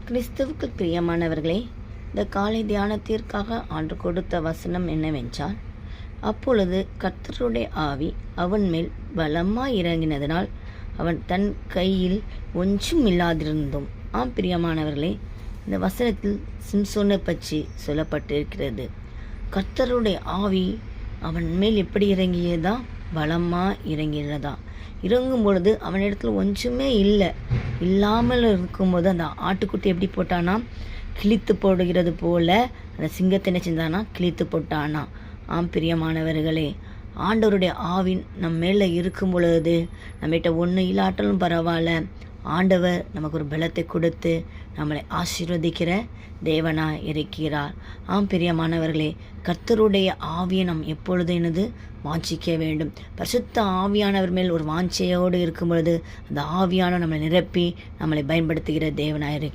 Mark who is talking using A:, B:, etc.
A: கிறிஸ்துவுக்கு பிரியமானவர்களே, இந்த காலை தியானத்திற்காக ஆண்டு கொடுத்த வசனம் என்னவென்றால், அப்பொழுது கர்த்தருடைய ஆவி அவன் மேல் பலமாய் இறங்கினதினால் அவன் தன் கையில் ஒன்றும் இல்லாதிருந்தும். பிரியமானவர்களே, இந்த வசனத்தில் சிம்சோனை பற்றி சொல்லப்பட்டிருக்கிறது. கர்த்தருடைய ஆவி அவன் மேல் எப்படி இறங்கியதா? பலமாக இறங்கினதா. இறங்கும் பொழுது அவனிடத்தில் ஒன்றுமே இல்லாமல் இருக்கும்போது அந்த ஆட்டுக்குட்டி எப்படி போட்டானா? கிழித்து போடுகிறது போல அந்த சிங்கத்தை என்ன செஞ்சானா? கிழித்து போட்டானா. பிரியமானவர்களே, ஆண்டவருடைய ஆவின் நம்ம மேலே இருக்கும் பொழுது நம்மகிட்ட ஒன்று இல்லாட்டாலும் பரவாயில்ல, ஆண்டவர் நமக்கு ஒரு பலத்தை கொடுத்து நம்மளை ஆசீர்வதிக்கிற தேவனாய் இருக்கிறார். பிரியமானவர்களே, கர்த்தருடைய ஆவியை நாம் எப்பொழுது வாஞ்சிக்க வேண்டும். பரிசுத்த ஆவியானவர் மேல் ஒரு வாஞ்சையோடு இருக்கும் பொழுது அந்த ஆவியானவர் நம்மளை நிரப்பி நம்மளை பயன்படுத்துகிற தேவனாய் இருக்கிறார்.